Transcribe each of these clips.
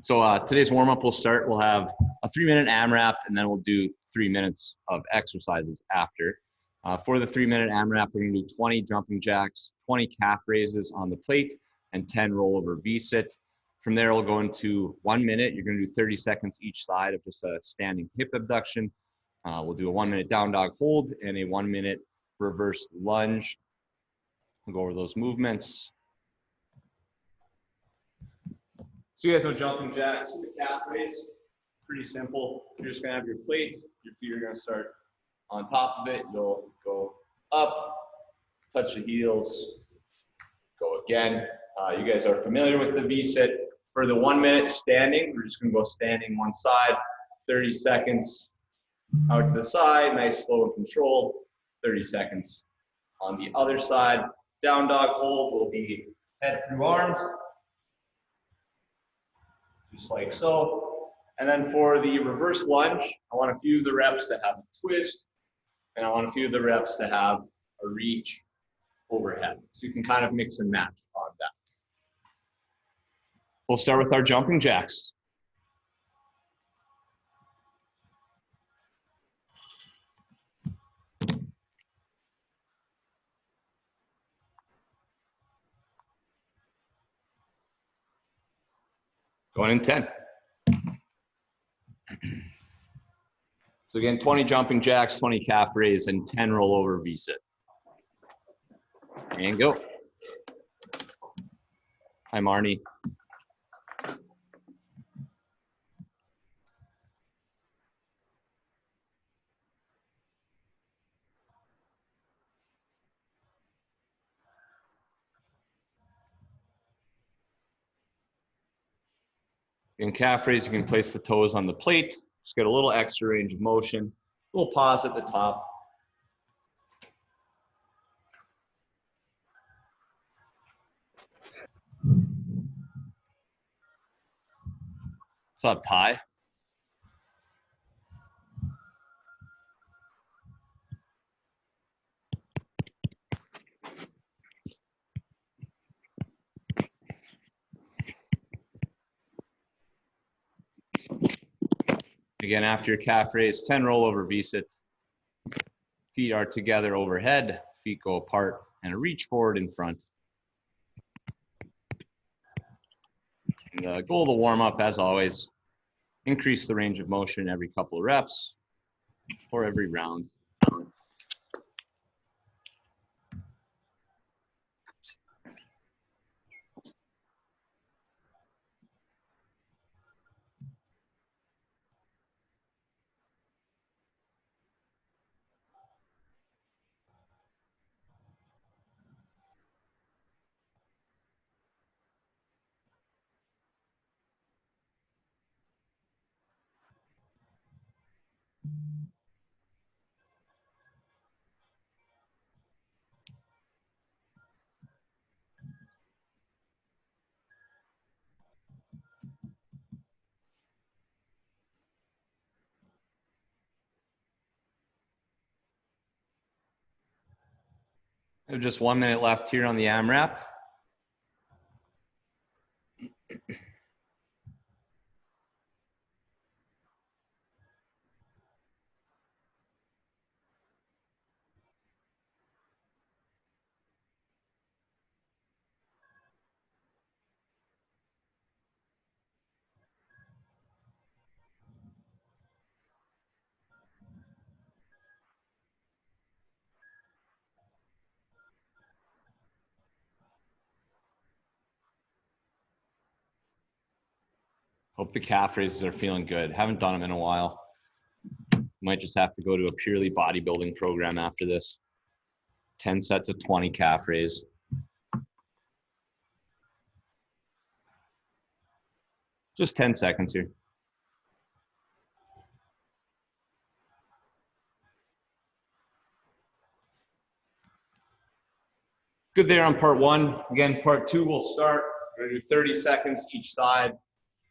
So today's warm-up will start. We'll have a 3-minute AMRAP, and then we'll do 3 minutes of exercises after. For the 3-minute AMRAP, we're going to do 20 jumping jacks, 20 calf raises on the plate, and 10 rollover V-sit. From there, we'll go into 1 minute. You're going to do 30 seconds each side of just a standing hip abduction. We'll do a 1-minute down dog hold and a 1-minute reverse lunge. We'll go over those movements. So you guys know jumping jacks, the calf raise, pretty simple. You're just gonna have your plate, your feet are gonna start on top of it. You'll go up, touch the heels, go again. You guys are familiar with the V-sit. For the 1 minute standing, we're just gonna go standing one side, 30 seconds out to the side, nice, slow and controlled, 30 seconds on the other side. Down dog hold will be head through arms, just like so. And then for the reverse lunge, I want a few of the reps to have a twist, and I want a few of the reps to have a reach overhead. So you can kind of mix and match on that. We'll start with our jumping jacks. Going in 10. So again, 20 jumping jacks, 20 calf raise, and 10 rollover V-sit. And go. Hi, Marnie. In calf raise, you can place the toes on the plate. Just get a little extra range of motion. A little pause at the top. What's up, Ty? Again, after your calf raise, 10 rollover V-sit. Feet are together overhead, feet go apart, and a reach forward in front. And the goal of the warm-up, as always, increase the range of motion every couple of reps or every round. We have just 1 minute left here on the AMRAP. Hope the calf raises are feeling good. Haven't done them in a while. Might just have to go to a purely bodybuilding program after this. 10 sets of 20 calf raise. Just 10 seconds here. Good there on part 1. Again, part 2 will start. We're gonna do 30 seconds each side.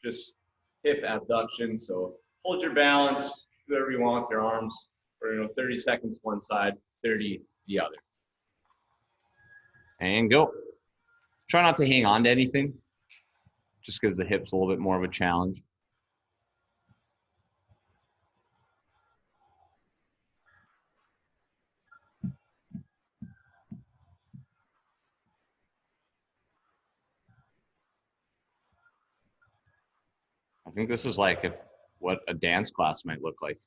Just hip abduction. So hold your balance, do whatever you want with your arms. We're gonna go 30 seconds one side, 30 the other. And go. Try not to hang on to anything. Just gives the hips a little bit more of a challenge. I think this is like what a dance class might look like.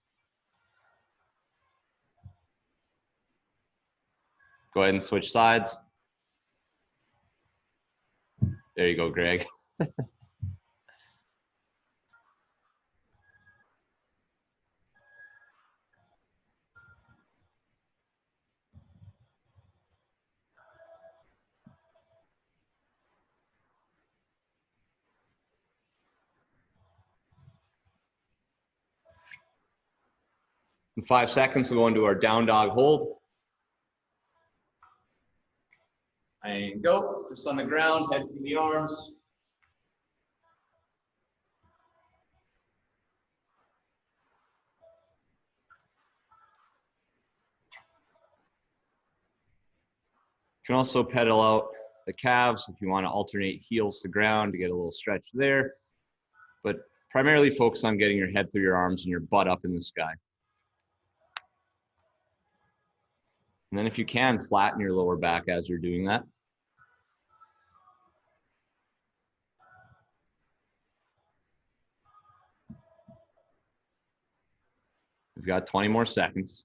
Go ahead and switch sides. There you go, Greg. In 5 seconds, we'll go into our down dog hold. And go, just on the ground, head through the arms. You can also pedal out the calves if you want to alternate heels to ground to get a little stretch there. But primarily focus on getting your head through your arms and your butt up in the sky. And then if you can, flatten your lower back as you're doing that. We've got 20 more seconds.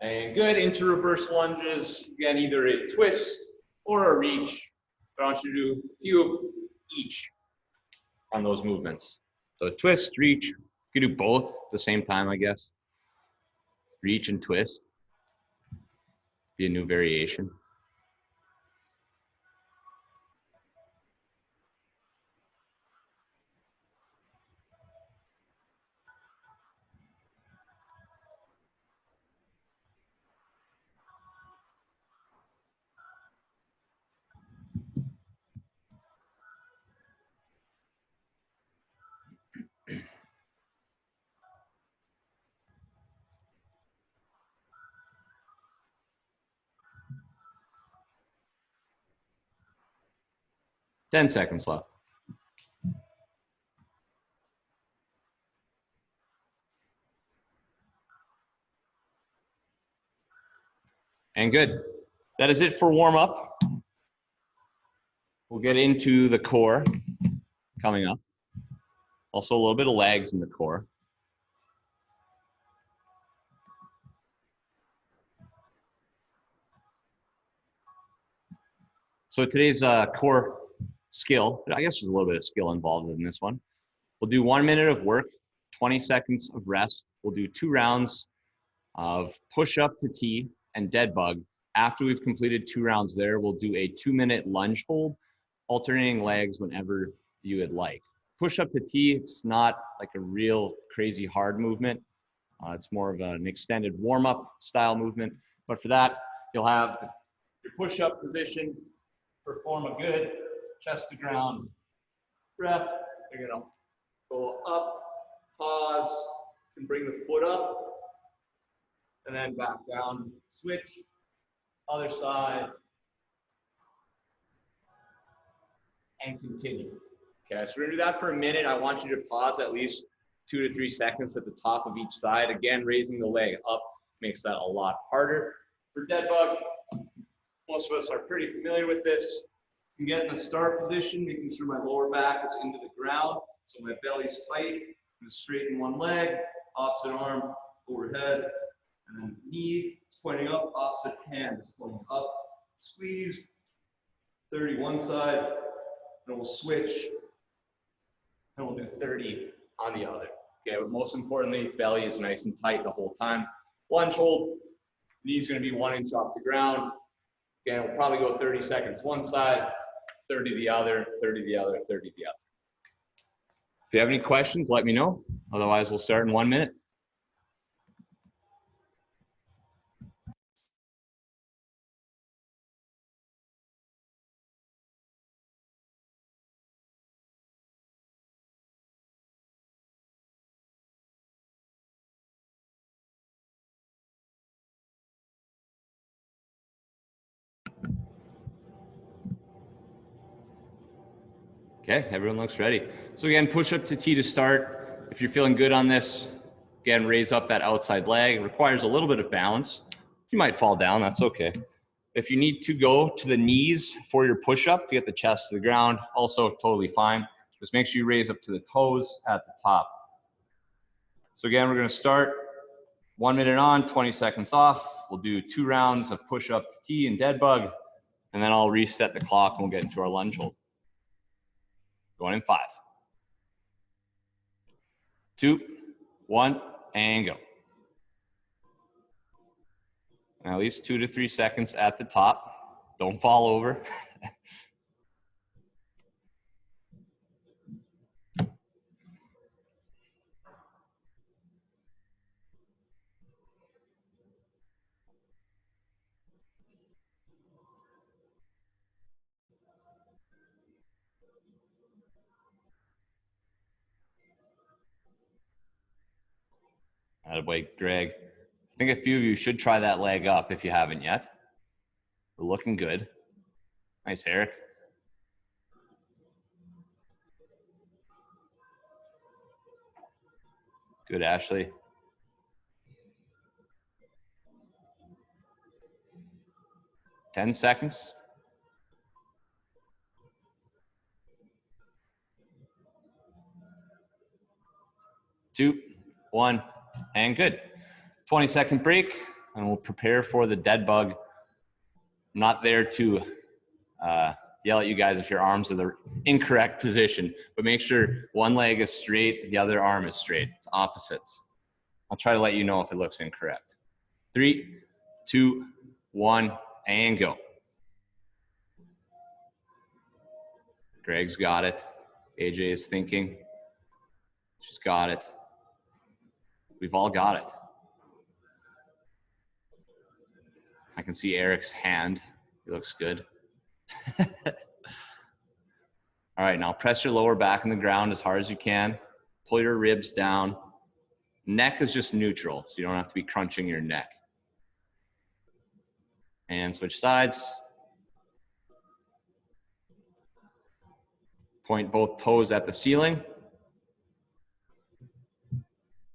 And good, into reverse lunges. Again, either a twist or a reach. But I want you to do a few of each on those movements. So twist, reach. You can do both at the same time, I guess. Reach and twist. Be a new variation. Ten seconds left. And good. That is it for warm up. We'll get into the core coming up. Also a little bit of legs in the core. So today's core skill, I guess there's a little bit of skill involved in this one. We'll do 1 minute of work, 20 seconds of rest. We'll do 2 rounds of push up to T and dead bug. After we've completed 2 rounds there, we'll do a 2-minute lunge hold, alternating legs whenever you would like. Push up to T, it's not like a real crazy hard movement. It's more of an extended warm-up style movement. But for that, you'll have your push-up position, perform a good chest to ground breath. You're gonna go up, pause, you can bring the foot up, and then back down, switch, other side, and continue. Okay, so we're gonna do that for a minute. I want you to pause at least 2 to 3 seconds at the top of each side. Again, raising the leg up makes that a lot harder. For dead bug, most of us are pretty familiar with this. You can get in the start position, making sure my lower back is into the ground, so my belly's tight. I'm gonna straighten one leg, opposite arm overhead, and then knee is pointing up, opposite hand is pointing up. Squeeze, 30 one side, then we'll switch, and we'll do 30 on the other. Okay, but most importantly, belly is nice and tight the whole time. Lunge hold, knee's gonna be 1 inch off the ground. Again, we'll probably go 30 seconds one side, 30 the other, 30 the other, 30 the other. If you have any questions, let me know. Otherwise, we'll start in 1 minute. Okay, everyone looks ready. So again, push up to T to start. If you're feeling good on this, again, raise up that outside leg. It requires a little bit of balance. You might fall down, that's okay. If you need to go to the knees for your push-up to get the chest to the ground, also totally fine. Just make sure you raise up to the toes at the top. So again, we're gonna start 1 minute on, 20 seconds off. We'll do 2 rounds of push-up to T and dead bug, and then I'll reset the clock and we'll get into our lunge hold. Going in 5, 2, 1, and go. And at least 2 to 3 seconds at the top. Don't fall over. Attaboy, Greg. I think a few of you should try that leg up if you haven't yet. We're looking good. Nice, Eric. Good, Ashley. Ten seconds. 2, 1, and good. 20-second break, and we'll prepare for the dead bug. I'm not there to yell at you guys if your arms are the incorrect position, but make sure one leg is straight, the other arm is straight. It's opposites. I'll try to let you know if it looks incorrect. 3, 2, 1, and go. Greg's got it. AJ is thinking. She's got it. We've all got it. I can see Eric's hand. He looks good. All right, now press your lower back in the ground as hard as you can. Pull your ribs down. Neck is just neutral, so you don't have to be crunching your neck. And switch sides. Point both toes at the ceiling.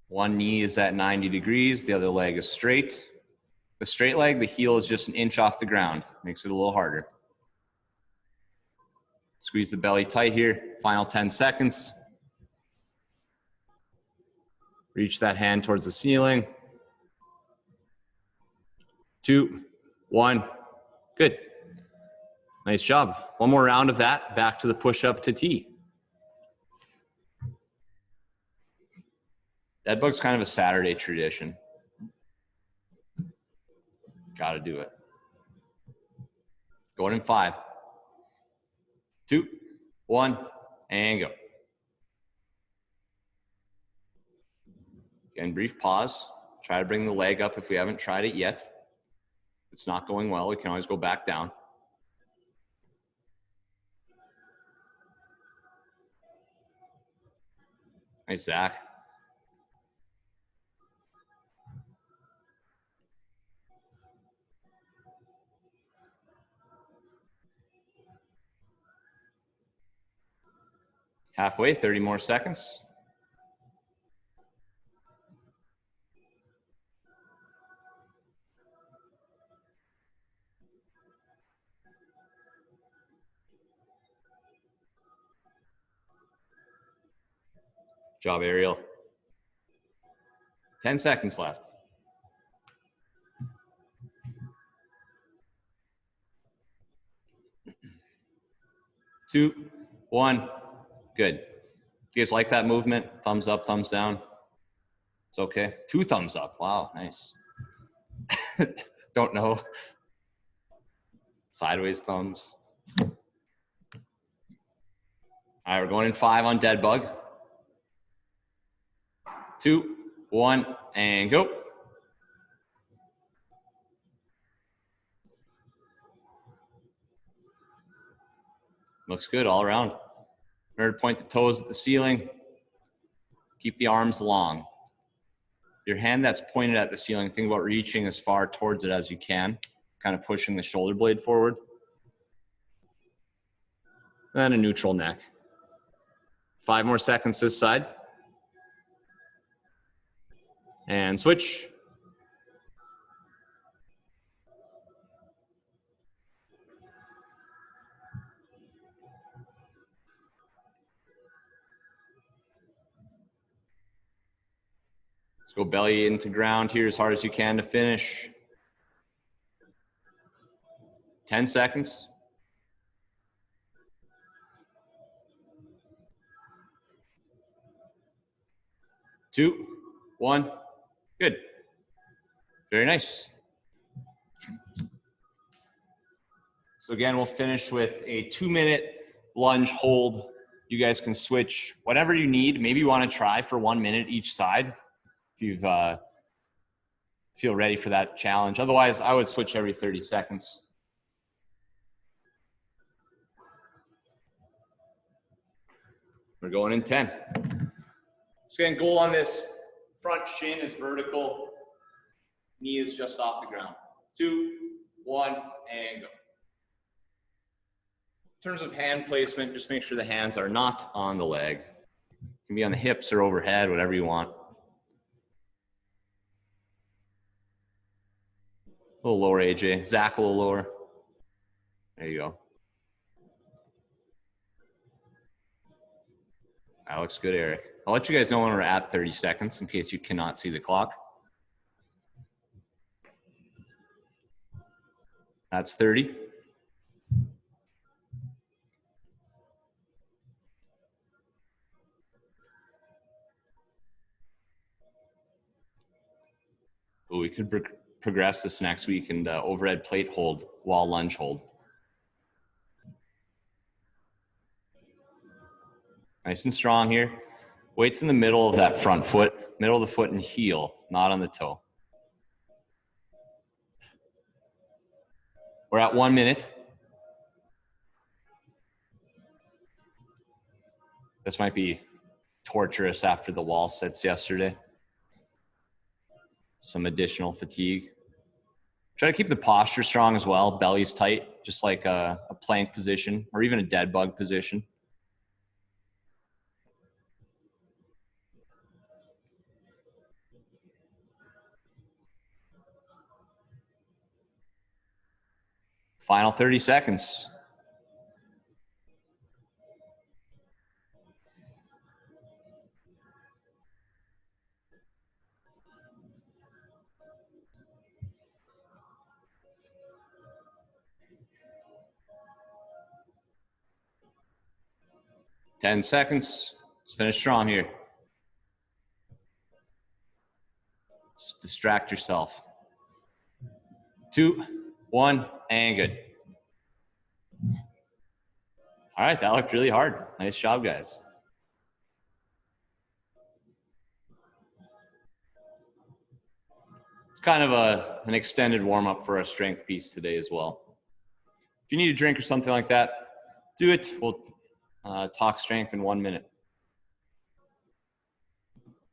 One knee is at 90 degrees, the other leg is straight. The straight leg, the heel is just an inch off the ground. Makes it a little harder. Squeeze the belly tight here. Final 10 seconds. Reach that hand towards the ceiling. 2, 1, good. Nice job. One more round of that, back to the push-up to T. Dead bug's kind of a Saturday tradition. Gotta do it. Going in 5, 2, 1, and go. Again, brief pause. Try to bring the leg up if we haven't tried it yet. If it's not going well, we can always go back down. Nice, Zach. Halfway, 30 more seconds. Good job, Ariel. 10 seconds left. 2, 1, good. You guys like that movement? Thumbs up, thumbs down. It's okay. 2 thumbs up. Wow, nice. Don't know. Sideways thumbs. All right, we're going in 5 on dead bug. 2, 1, and go. Looks good all around. Remember to point the toes at the ceiling. Keep the arms long. Your hand that's pointed at the ceiling, think about reaching as far towards it as you can, kind of pushing the shoulder blade forward. And a neutral neck. 5 more seconds this side. And switch. Let's go belly into ground here as hard as you can to finish. 10 seconds. 2, 1, good. Very nice. So again, we'll finish with a 2-minute lunge hold. You guys can switch whatever you need. Maybe you want to try for 1 minute each side if you feel ready for that challenge. Otherwise, I would switch every 30 seconds. We're going in 10. So again, goal on this front shin is vertical. Knee is just off the ground. 2, 1, and go. In terms of hand placement, just make sure the hands are not on the leg. It can be on the hips or overhead, whatever you want. A little lower, AJ. Zach, a little lower. There you go. That looks good, Eric. I'll let you guys know when we're at 30 seconds in case you cannot see the clock. That's 30. Ooh, we could progress this next week and overhead plate hold while lunge hold. Nice and strong here. Weight's in the middle of that front foot, middle of the foot and heel, not on the toe. We're at 1 minute. This might be torturous after the wall sits yesterday. Some additional fatigue. Try to keep the posture strong as well. Belly's tight, just like a plank position or even a dead bug position. Final 30 seconds. Ten seconds. Let's finish strong here. Just distract yourself. 2, 1, and good. All right, that looked really hard. Nice job, guys. It's kind of an extended warm-up for our strength piece today as well. If you need a drink or something like that, do it. We'll talk strength in 1 minute.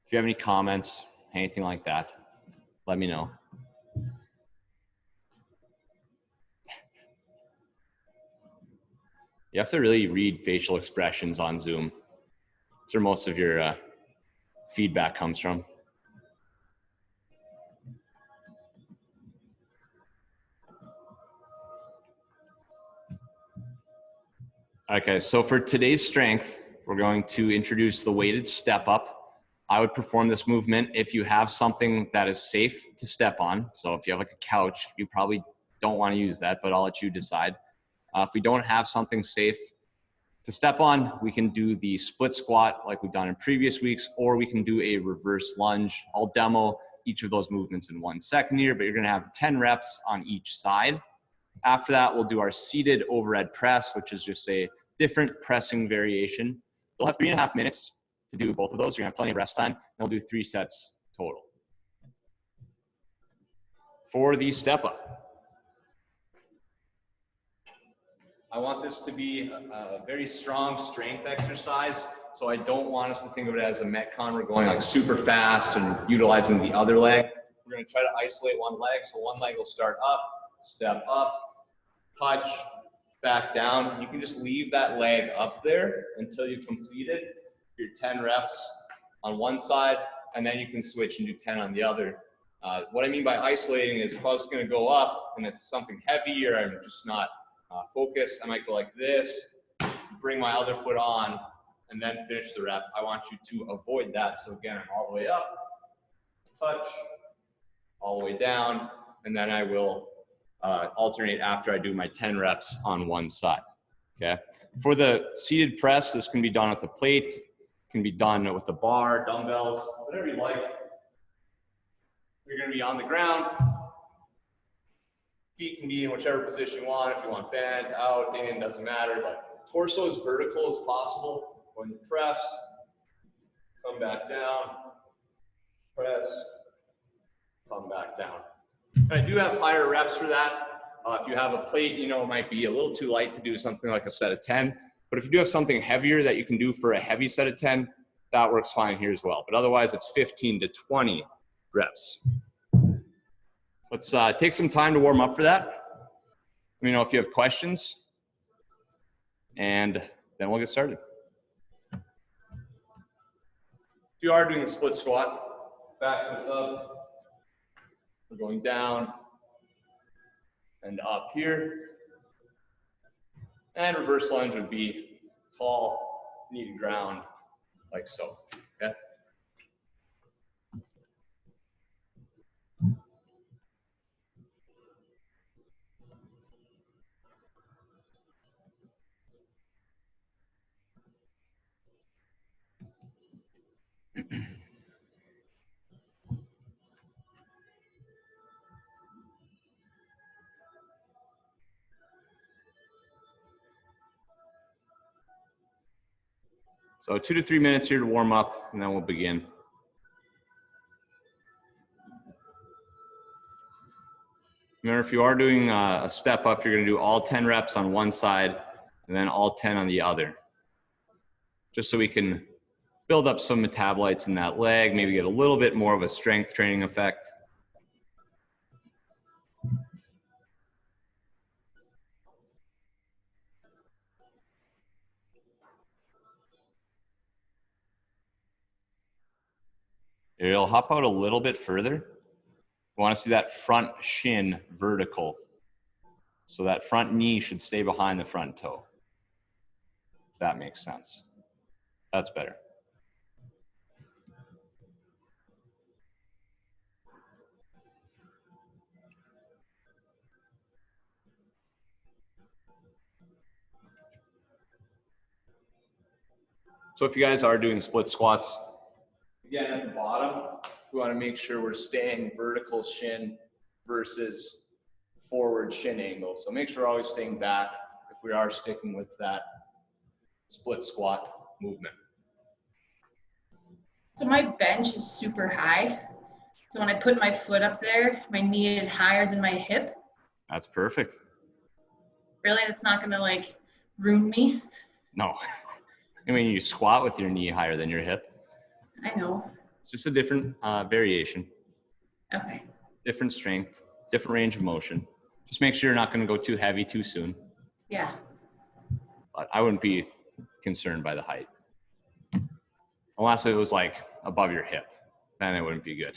If you have any comments, anything like that, let me know. You have to really read facial expressions on Zoom. That's where most of your feedback comes from. Okay, so for today's strength, we're going to introduce the weighted step up. I would perform this movement if you have something that is safe to step on. So if you have like a couch, you probably don't want to use that, but I'll let you decide. If we don't have something safe to step on, we can do the split squat like we've done in previous weeks, or we can do a reverse lunge. I'll demo each of those movements in 1 second here, but you're gonna have 10 reps on each side. After that, we'll do our seated overhead press, which is just a different pressing variation. You'll have 3.5 minutes to do both of those. You're gonna have plenty of rest time, and we'll do 3 sets total. For the step up, I want this to be a very strong strength exercise. So I don't want us to think of it as a Metcon. We're going like super fast and utilizing the other leg. We're gonna try to isolate one leg. So one leg will start up, step up, touch, back down. You can just leave that leg up there until you've completed. your 10 reps on one side, and then you can switch and do 10 on the other. What I mean by isolating is if I was going to go up and it's something heavy or I'm just not focused, I might go like this, bring my other foot on, and then finish the rep. I want you to avoid that. So again, I'm all the way up, touch, all the way down, and then I will alternate after I do my 10 reps on one side, okay? For the seated press, this can be done with a plate, can be done with a bar, dumbbells, whatever you like. You're gonna be on the ground. Feet can be in whichever position you want. If you want bent, out, in, doesn't matter, but torso as vertical as possible. When you press, come back down, press, come back down. And I do have higher reps for that. If you have a plate, you know, it might be a little too light to do something like a set of 10. But if you do have something heavier that you can do for a heavy set of 10, that works fine here as well. But otherwise, it's 15 to 20 reps. Let's take some time to warm up for that. Let me know if you have questions, and then we'll get started. If you are doing the split squat, back foot's up, we're going down and up here. And reverse lunge would be tall, knee to ground, like so, okay? So 2 to 3 minutes here to warm up, and then we'll begin. Remember, if you are doing a step up, you're gonna do all 10 reps on one side and then all 10 on the other. Just so we can build up some metabolites in that leg, maybe get a little bit more of a strength training effect. It'll hop out a little bit further. You want to see that front shin vertical. So that front knee should stay behind the front toe. If that makes sense. That's better. So if you guys are doing split squats, again at the bottom, we want to make sure we're staying vertical shin versus forward shin angle. So make sure we're always staying back if we are sticking with that split squat movement. So my bench is super high. So when I put my foot up there, my knee is higher than my hip. That's perfect. Really? That's not gonna like ruin me? No. I mean, you squat with your knee higher than your hip. I know. It's just a different variation. Okay. Different strength, different range of motion. Just make sure you're not gonna go too heavy too soon. Yeah. But I wouldn't be concerned by the height. Unless it was like above your hip, then it wouldn't be good.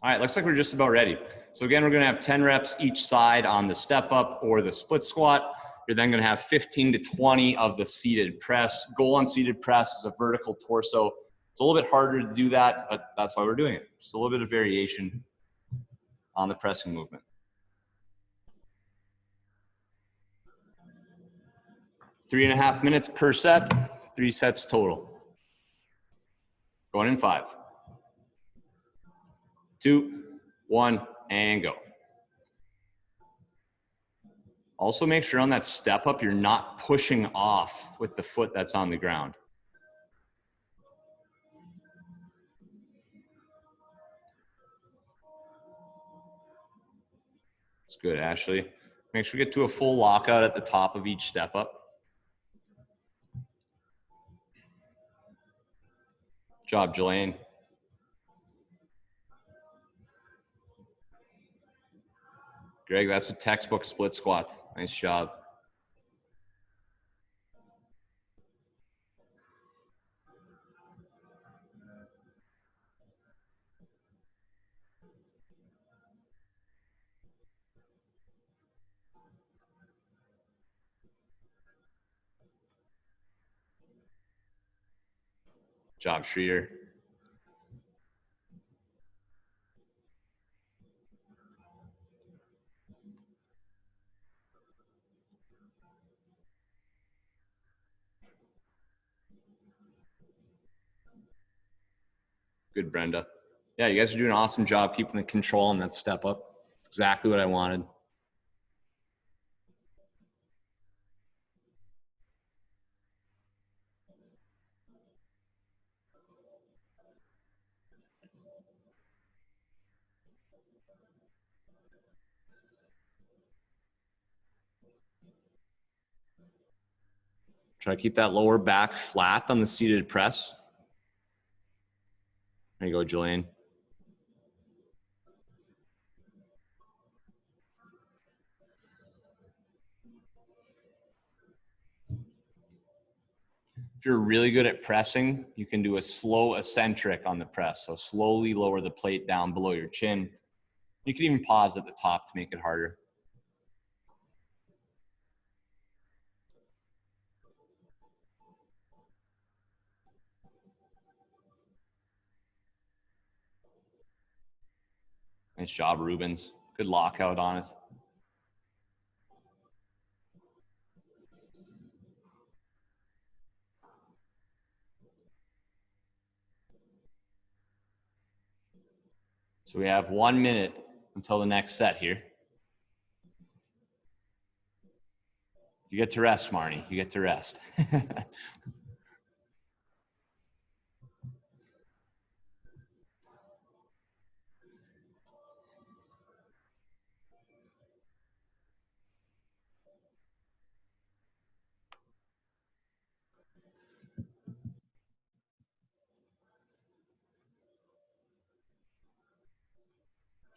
All right, looks like we're just about ready. So again, we're gonna have 10 reps each side on the step up or the split squat. You're then gonna have 15 to 20 of the seated press. Goal on seated press is a vertical torso. It's a little bit harder to do that, but that's why we're doing it. Just a little bit of variation on the pressing movement. Three and a half minutes per set, 3 sets total. Going in 5, 2, 1, and go. Also make sure on that step up, you're not pushing off with the foot that's on the ground. That's good, Ashley. Make sure we get to a full lockout at the top of each step up. Good job, Jelaine. Greg, that's a textbook split squat. Nice job. job, Schreeder. Good, Brenda. Yeah, you guys are doing an awesome job keeping the control on that step up. Exactly what I wanted. Try to keep that lower back flat on the seated press. There you go, Jillian. If you're really good at pressing, you can do a slow eccentric on the press. So slowly lower the plate down below your chin. You can even pause at the top to make it harder. Nice job, Rubens. Good lockout on it. So we have 1 minute until the next set here. You get to rest, Marnie. You get to rest.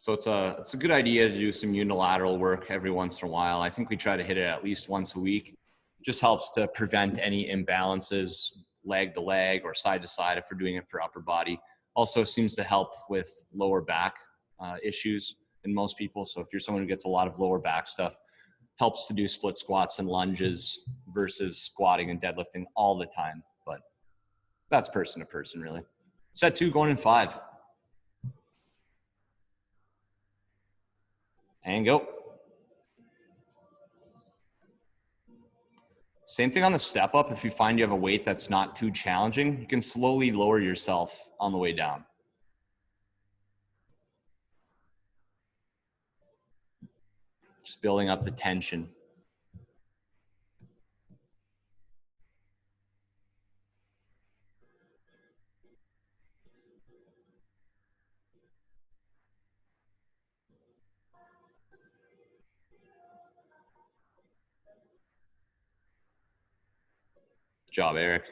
So it's a good idea to do some unilateral work every once in a while. I think we try to hit it at least once a week. Just helps to prevent any imbalances, leg to leg or side to side if we're doing it for upper body. Also seems to help with lower back issues in most people. So if you're someone who gets a lot of lower back stuff, helps to do split squats and lunges versus squatting and deadlifting all the time. But that's person to person, really. Set 2 going in 5. And go. Same thing on the step up. If you find you have a weight that's not too challenging, you can slowly lower yourself on the way down. Just building up the tension. Good job, Eric.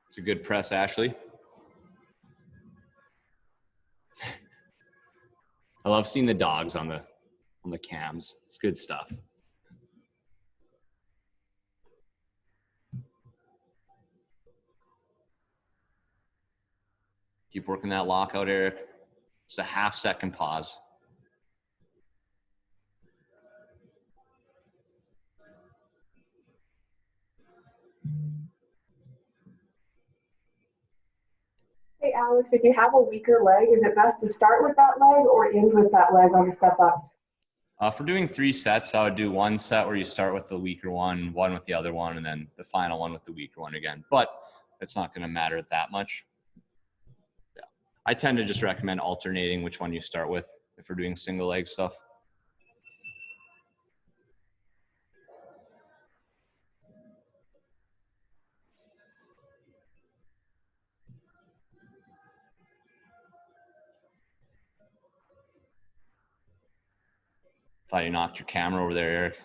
It's a good press, Ashley. I love seeing the dogs on the cams. It's good stuff. Keep working that lockout, Eric. Just a half-second pause. Hey Alex, if you have a weaker leg, is it best to start with that leg or end with that leg on the step ups? For doing 3 sets, I would do 1 set where you start with the weaker one with the other one, and then the final one with the weaker one again. But it's not going to matter that much. Yeah. I tend to just recommend alternating which one you start with if we're doing single leg stuff. Thought you knocked your camera over there, Eric.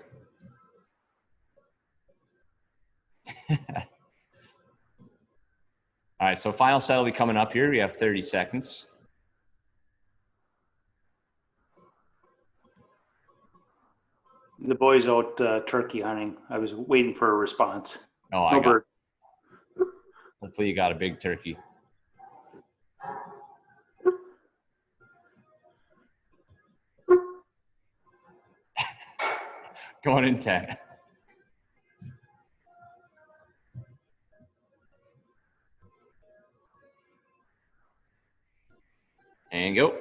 All right, so final set will be coming up here. We have 30 seconds. The boys out turkey hunting. I was waiting for a response. Oh, No bird. Hopefully you got a big turkey. Going in 10. And go.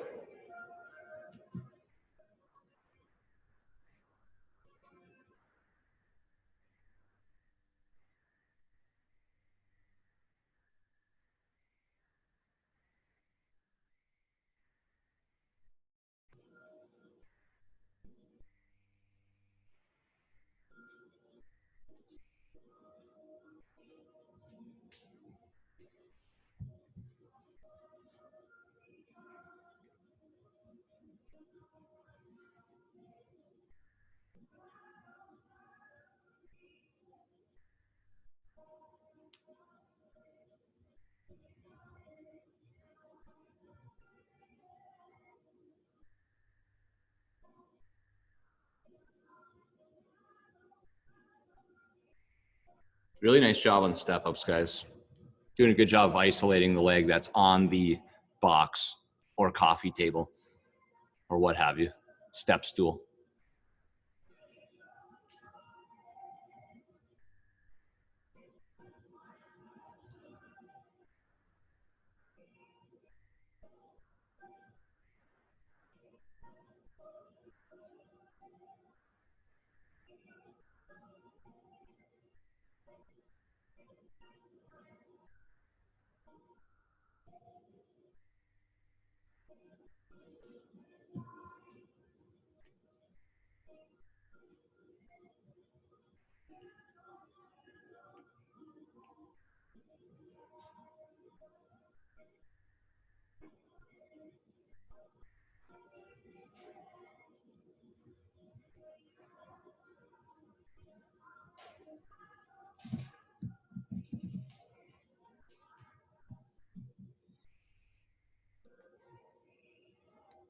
Really nice job on the step ups, guys. Doing a good job of isolating the leg that's on the box or coffee table or what have you, step stool.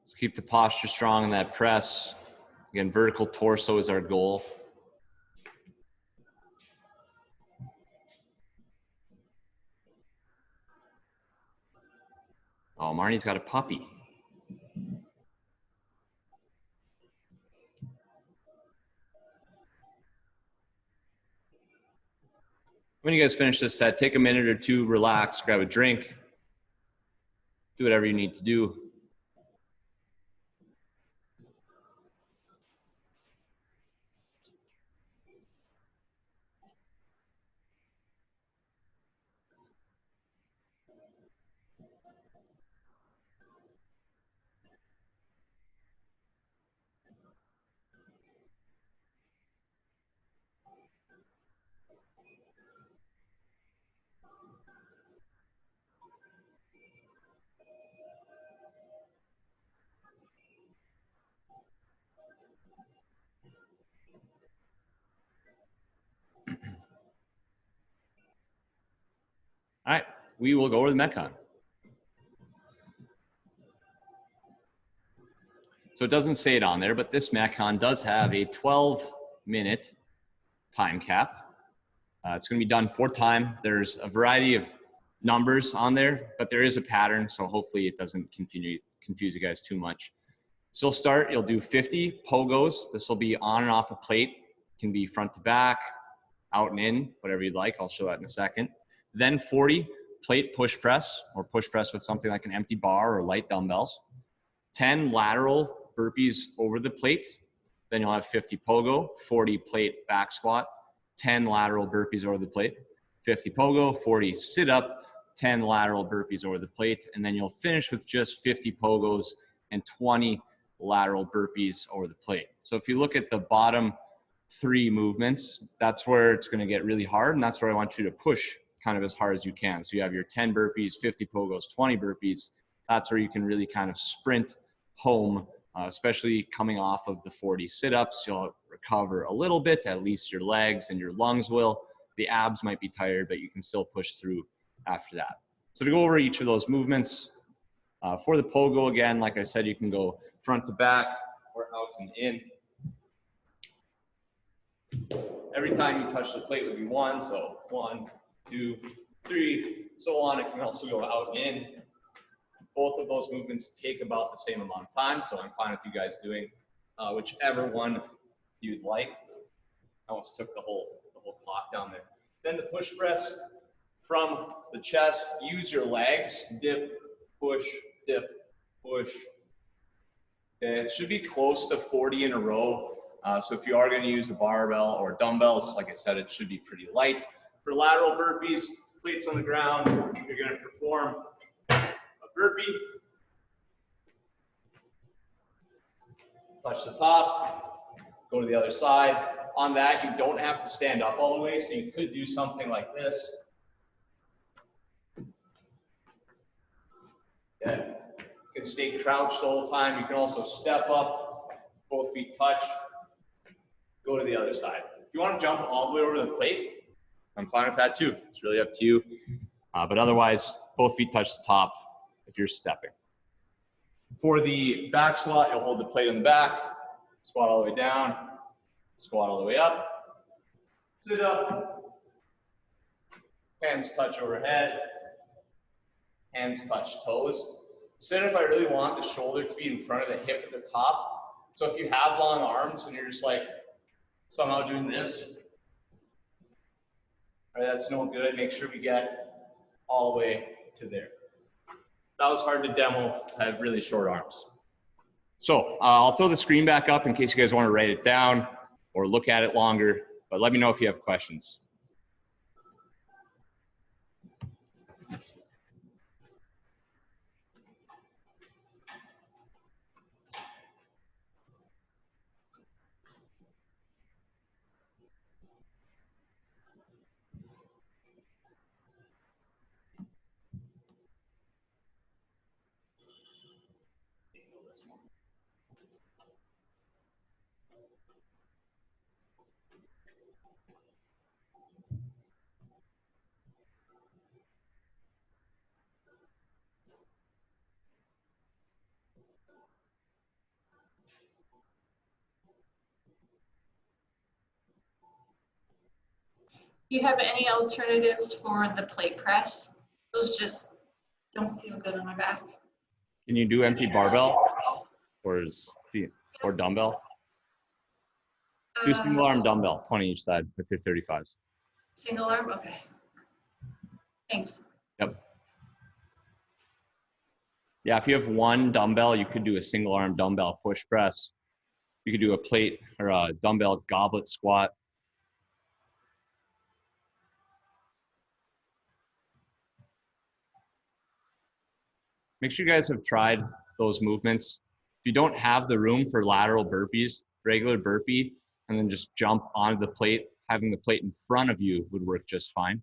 Let's keep the posture strong in that press. Again, vertical torso is our goal. Oh, Marnie's got a puppy. When you guys finish this set, take a minute or two, relax, grab a drink, do whatever you need to do. All right, we will go over the Metcon. So it doesn't say it on there, but this Metcon does have a 12-minute time cap. It's going to be done 4 times. There's a variety of numbers on there, but there is a pattern, so hopefully it doesn't confuse you guys too much. So you'll start, you'll do 50 pogos. This will be on and off a plate. It can be front to back, out and in, whatever you'd like. I'll show that in a second. Then 40 plate push press, or push press with something like an empty bar or light dumbbells. 10 lateral burpees over the plate. Then you'll have 50 pogo, 40 plate back squat, 10 lateral burpees over the plate, 50 pogo, 40 sit up, 10 lateral burpees over the plate, and then you'll finish with just 50 pogos and 20 lateral burpees over the plate. So if you look at the bottom 3 movements, that's where it's going to get really hard, and that's where I want you to push kind of as hard as you can. So you have your 10 burpees, 50 pogos, 20 burpees. That's where you can really kind of sprint home, especially coming off of the 40 sit-ups. You'll recover a little bit, at least your legs and your lungs will. The abs might be tired, but you can still push through after that. So to go over each of those movements, for the pogo, again, like I said, you can go front to back or out and in. Every time you touch the plate would be 1, so 1, 2, 3, so on. It can also go out and in. Both of those movements take about the same amount of time, so I'm fine with you guys doing whichever one you'd like. I almost took the whole clock down there. Then the push press from the chest. Use your legs. Dip, push, dip, push. Okay, it should be close to 40 in a row. So if you are going to use a barbell or dumbbells, like I said, it should be pretty light. For lateral burpees, plates on the ground, you're going to perform a burpee. Touch the top, go to the other side. On that, you don't have to stand up all the way, so you could do something like this. Okay. You can stay crouched the whole time. You can also step up, both feet touch, go to the other side. If you want to jump all the way over the plate, I'm fine with that too. It's really up to you. But otherwise, both feet touch the top if you're stepping. For the back squat, you'll hold the plate on the back, squat all the way down, squat all the way up, sit up, hands touch overhead, hands touch toes. Sit up, I really want the shoulder to be in front of the hip at the top. So if you have long arms and you're just like somehow doing this, right, that's no good. Make sure we get all the way to there. That was hard to demo. I have really short arms. So I'll throw the screen back up in case you guys want to write it down or look at it longer, but let me know if you have questions. Do you have any alternatives for the plate press? Those just don't feel good on my back. Can you do empty barbell or dumbbell? Do single arm dumbbell, 20 each side with your 35s. Single arm? Okay. Thanks. Yep. Yeah, if you have one dumbbell, you could do a single arm dumbbell push press. You could do a plate or a dumbbell goblet squat. Make sure you guys have tried those movements. If you don't have the room for lateral burpees, regular burpee, and then just jump onto the plate, having the plate in front of you would work just fine.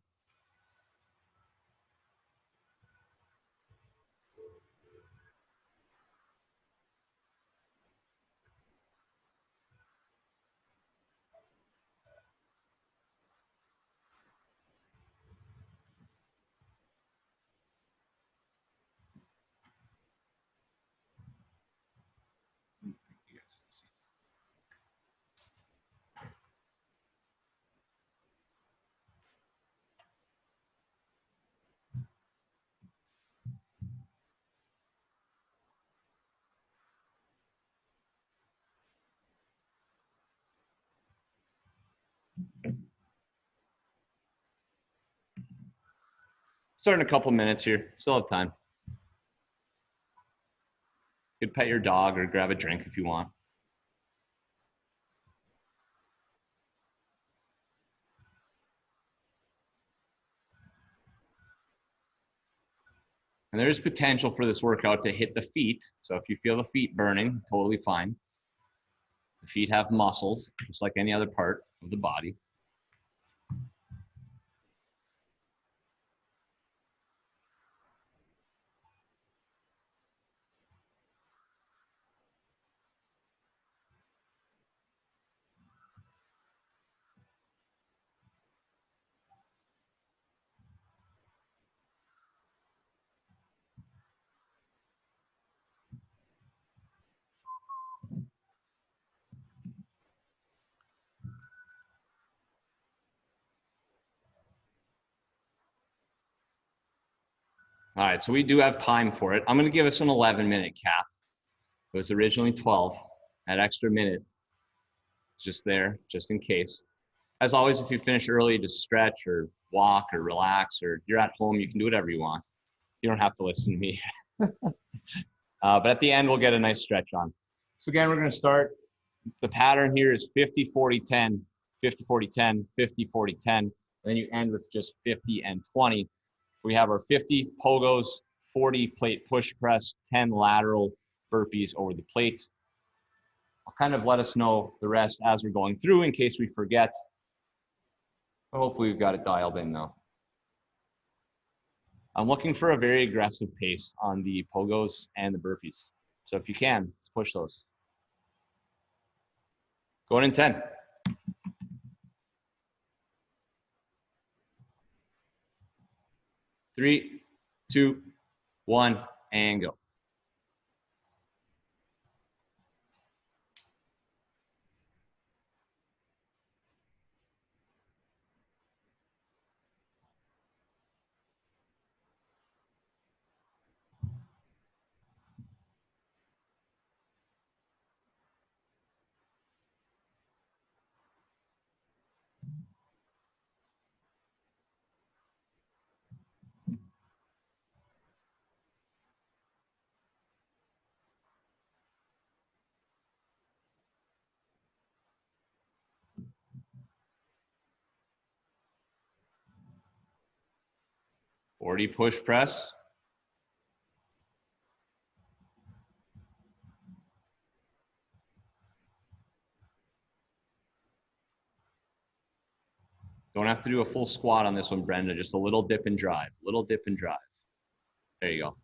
Start in a couple minutes here. Still have time. You could pet your dog or grab a drink if you want. And there is potential for this workout to hit the feet. So if you feel the feet burning, totally fine. The feet have muscles, just like any other part of the body. All right, so we do have time for it. I'm going to give us an 11-minute cap. It was originally 12. That extra minute is just there, just in case. As always, if you finish early, just stretch or walk or relax, or you're at home, you can do whatever you want. You don't have to listen to me. But at the end, we'll get a nice stretch on. So again, we're going to start. The pattern here is 50, 40, 10, 50, 40, 10, 50, 40, 10. Then you end with just 50 and 20. We have our 50 pogos, 40 plate push press, 10 lateral burpees over the plate. I'll kind of let us know the rest as we're going through in case we forget. Hopefully we've got it dialed in now. I'm looking for a very aggressive pace on the pogos and the burpees. So if you can, let's push those. Going in 10. 3, 2, 1, and go. Forty push press. Don't have to do a full squat on this one, Brenda. Just a little dip and drive. Little dip and drive. There you go.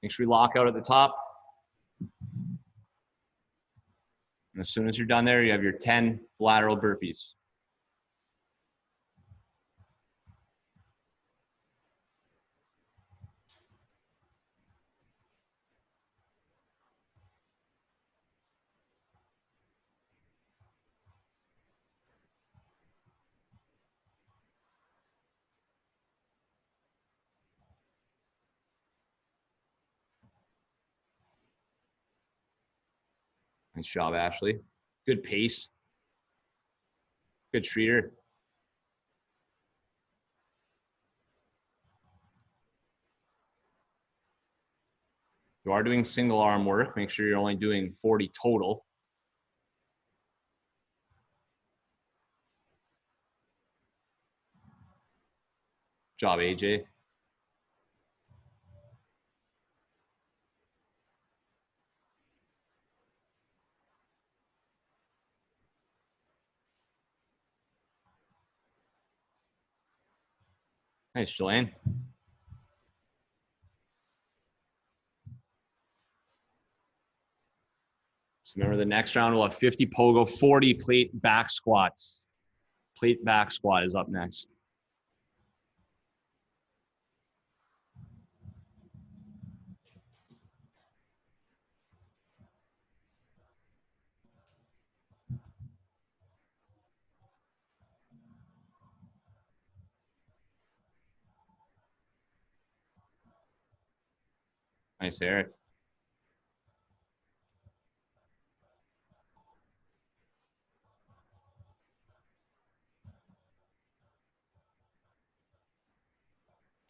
Make sure we lock out at the top. And as soon as you're done there, you have your 10 lateral burpees. Nice job, Ashley. Good pace. Good treater. If you are doing single arm work, make sure you're only doing 40 total. Good job, AJ. Nice, Jelaine. So remember, the next round we'll have 50 pogo, 40 plate back squats. Plate back squat is up next. Nice, Eric. Good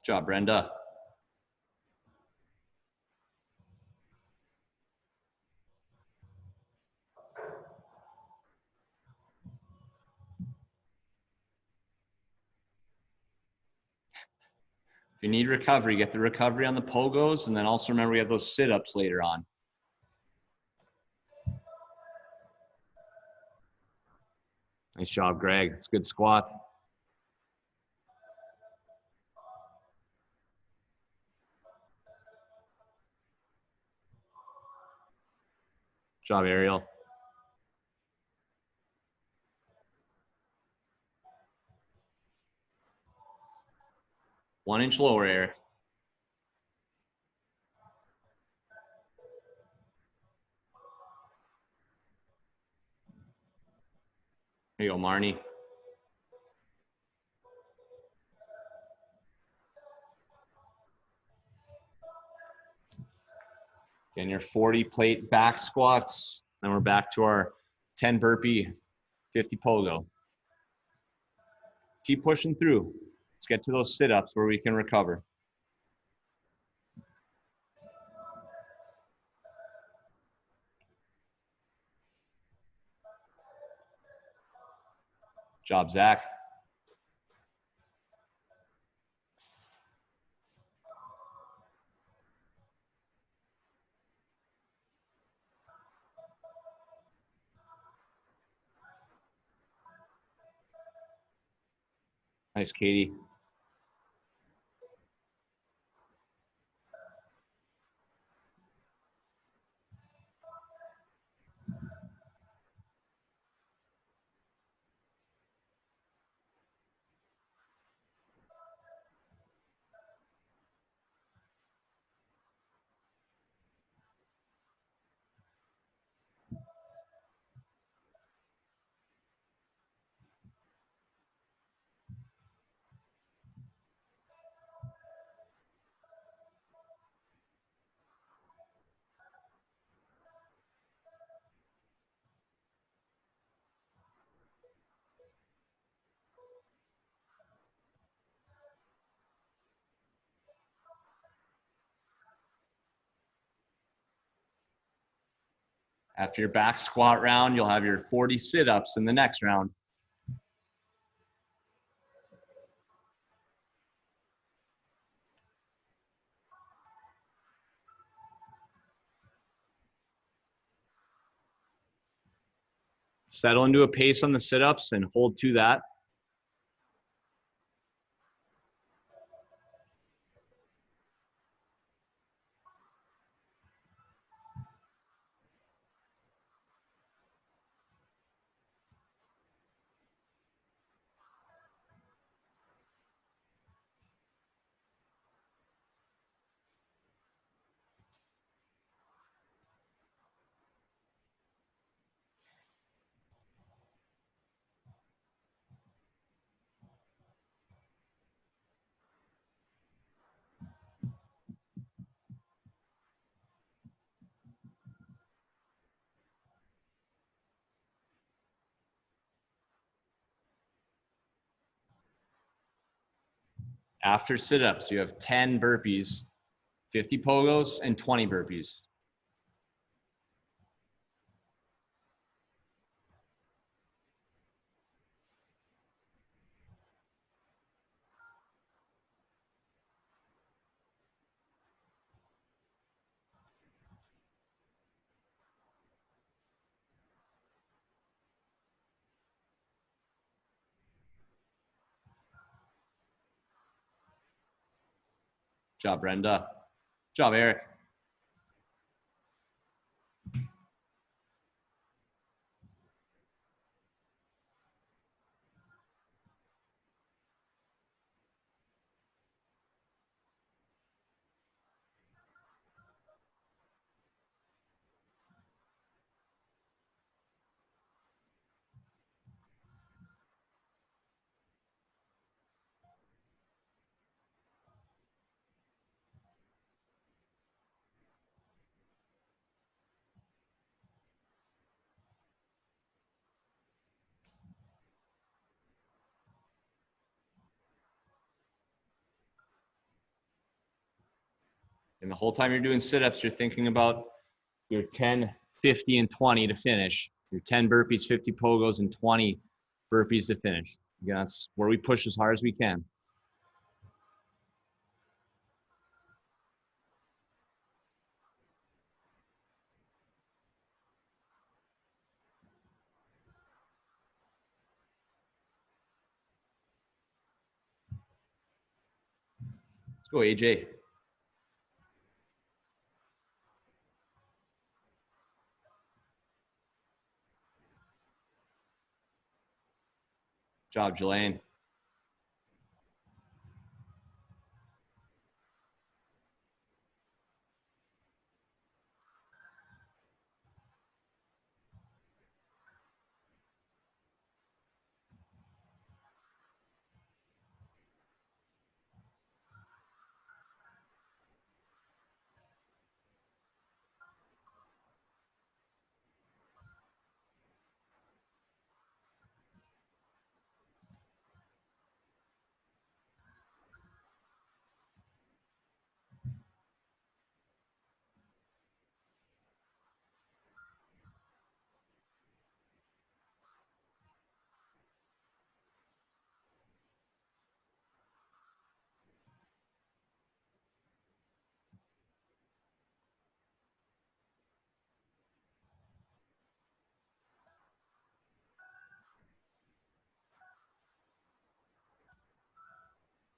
job, Brenda. If you need recovery, get the recovery on the pogos, and then also remember we have those sit-ups later on. Nice job, Greg. It's a good squat. Good job, Ariel. One inch lower, Eric. There you go, Marnie. Again, your 40 plate back squats. Then we're back to our 10 burpee, 50 pogo. Keep pushing through. Let's get to those sit-ups where we can recover. Job, Zach. Nice, Katie. After your back squat round, you'll have your 40 sit-ups in the next round. Settle into a pace on the sit-ups and hold to that. After sit-ups, you have 10 burpees, 50 pogos, and 20 burpees. Job, Brenda. Job, Eric. And the whole time you're doing sit-ups, you're thinking about your 10, 50, and 20 to finish. Your 10 burpees, 50 pogos, and 20 burpees to finish. Again, that's where we push as hard as we can. Go, AJ. Job, Jelaine.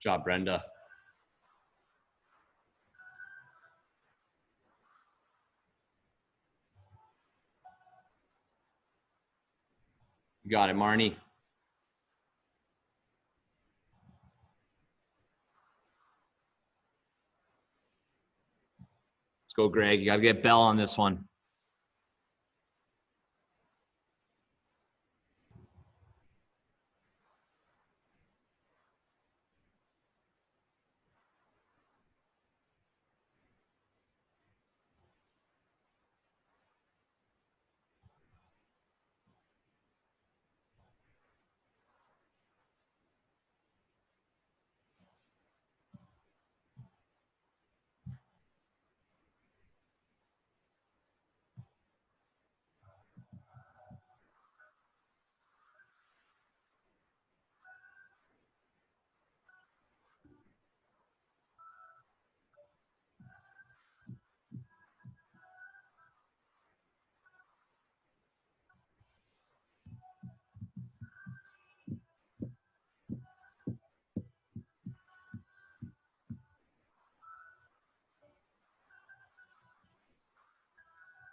Job, Brenda. You got it, Marnie. Let's go, Greg. You got to get Bell on this one.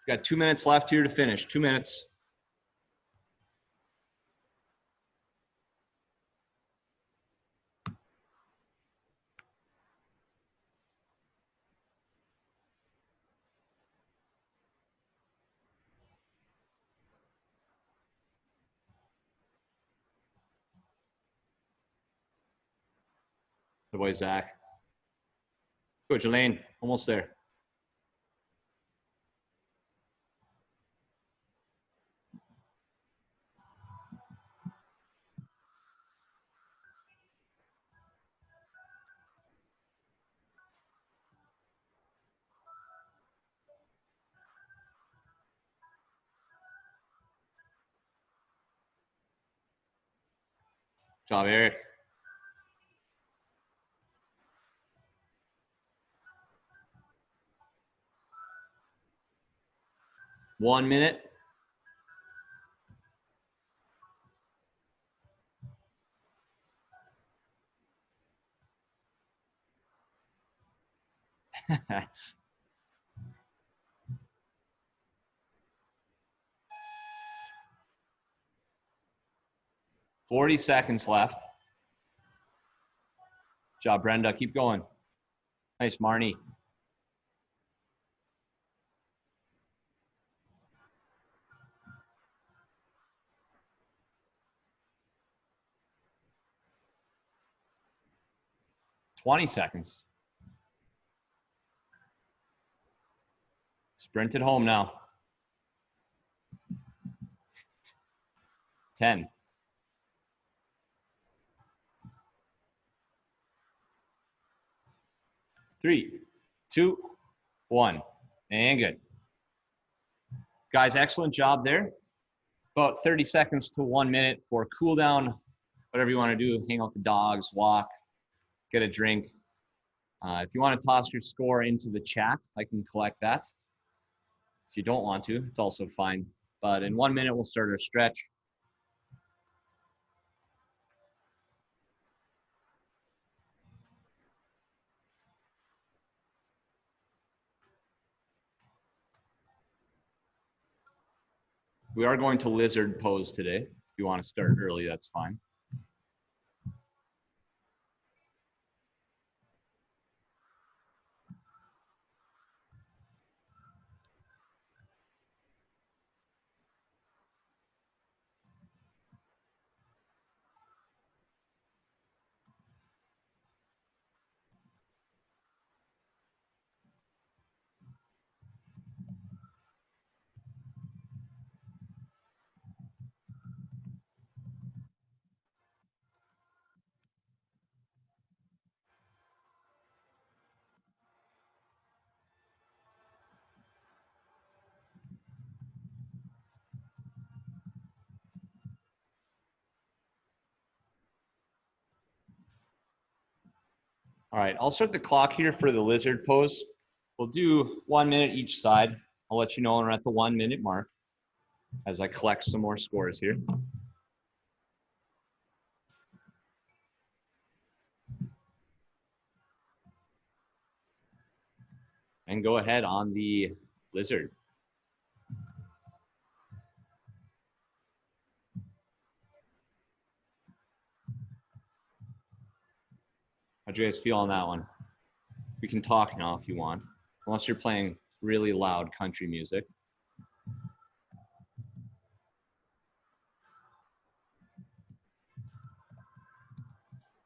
You got 2 minutes left here to finish. 2 minutes. Good boy, Zach. Go, Jelaine. Almost there. Job, Eric. One minute. Forty seconds left. Job, Brenda. Keep going. Nice, Marnie. $20 seconds. Sprint it home now. 10. 3, 2, 1. And good. Guys, excellent job there. About 30 seconds to 1 minute for cool down, whatever you want to do. Hang out with the dogs, walk, get a drink. If you want to toss your score into the chat, I can collect that. If you don't want to, it's also fine. But in 1 minute, we'll start our stretch. We are going to lizard pose today. If you want to start early, that's fine. All right, I'll start the clock here for the lizard pose. We'll do 1 minute each side. I'll let you know when we're at the 1 minute mark as I collect some more scores here. And go ahead on the lizard. How'd you guys feel on that one? We can talk now if you want, unless you're playing really loud country music.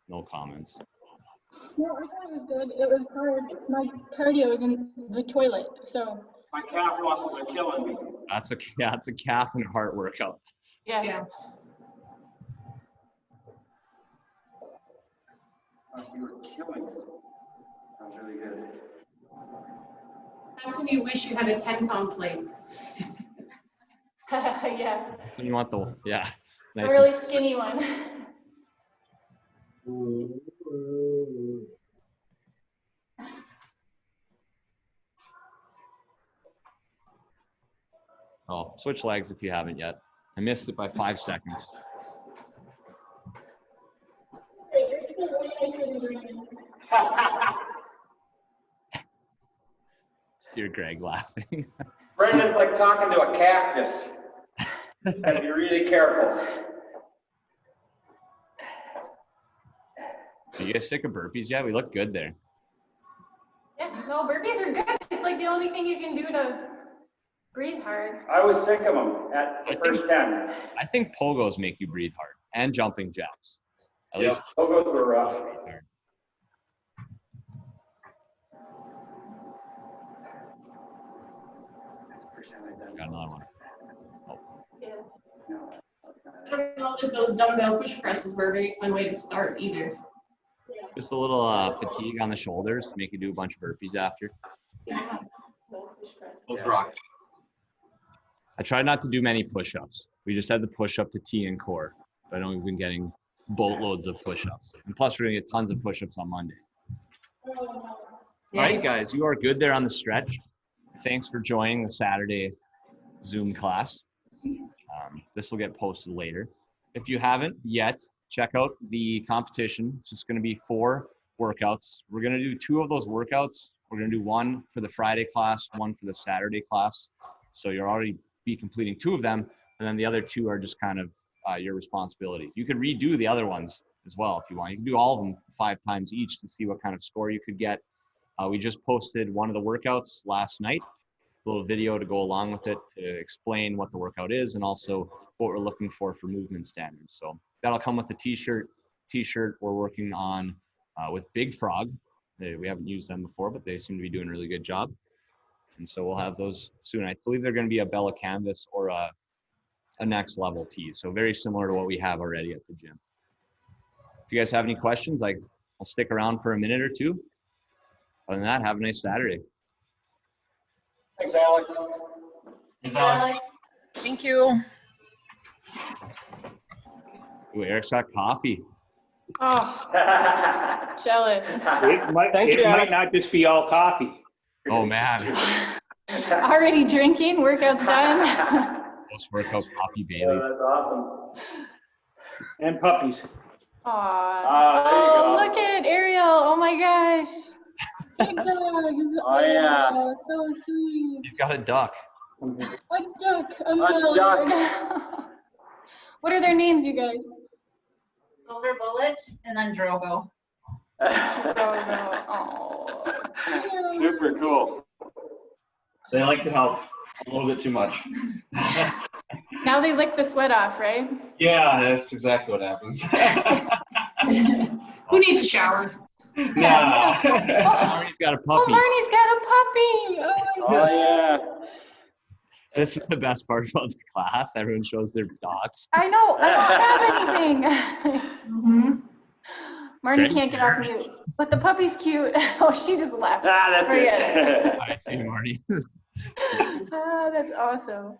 No comments. No, I thought it was good. It was hard. My cardio was in the toilet, so. My calf muscles are killing me. That's a calf and heart workout. Yeah. You were killing me. That was really good. That's when you wish you had a 10-pound plate. Yeah, When you want the, yeah. a Nice. really skinny one. Oh, switch legs if you haven't yet. I missed it by 5 seconds. Hey, you're still way nicer than Brandon. You're Greg laughing. Brandon's like talking to a cactus. Gotta be really careful. Are you guys sick of burpees yet? We look good there. Yeah, no, burpees are good. It's like the only thing you can do to breathe hard. I was sick of them at the first 10. I think pogos make you breathe hard and jumping jacks. At least Pogos were rough. That's the first time I've done Got another one. Yeah. I don't know that those dumbbell push presses were a very fun way to start either. Just a little fatigue on the shoulders to make you do a bunch of burpees after. Yeah. Those rock. I tried not to do many push-ups. We just had the push-up to T and core. But I know we've been getting boatloads of push-ups. And plus, we're going to get tons of push-ups on Monday. All right, guys, you are good there on the stretch. Thanks for joining the Saturday Zoom class. This will get posted later. If you haven't yet, check out the competition. It's just going to be 4 workouts. We're going to do 2 of those workouts. We're going to do 1 for the Friday class, 1 for the Saturday class. So you'll already be completing 2 of them. And then the other 2 are just kind of your responsibility. You could redo the other ones as well if you want. You can do all of them 5 times each to see what kind of score you could get. We just posted one of the workouts last night, a little video to go along with it to explain what the workout is and also what we're looking for movement standards. So that'll come with the t-shirt. T-shirt we're working on with Big Frog. We haven't used them before, but they seem to be doing a really good job. And so we'll have those soon. I believe they're going to be a Bella Canvas or a next level tee. So very similar to what we have already at the gym. If you guys have any questions, I'll stick around for a minute or 2. Other than that, have a nice Saturday. Thanks, Alex. Thanks, Alex. Thank you. Ooh, Eric's got coffee. Oh, jealous. It might Thank you, Alex. not just be all coffee. Oh, man. Already drinking, workout's done. Post-workout coffee Yeah, Bailey. that's awesome. And puppies. Aww. Ah, there you Oh, go. look at Ariel. Oh my gosh. Big dogs. Oh, yeah. Oh, so sweet. He's got a duck. What duck? I'm A duck. tired. What are their names, you guys? Silver Bullet, and then Drogo. Oh, Super cool. They like to help a little bit too much. now they lick the sweat off, right? Yeah, that's exactly what happens. Who needs a shower? Nah. Marnie's got a Oh, puppy. Marnie's got a puppy. Oh my God. Oh, yeah. This is the best part about the class. Everyone shows their dogs. I know. I don't have anything. Mm-hmm. Marnie Okay. can't get off mute. But the puppy's cute. Oh, she just left. Ah, that's Forget it. it. I see Marnie. Ah, that's awesome.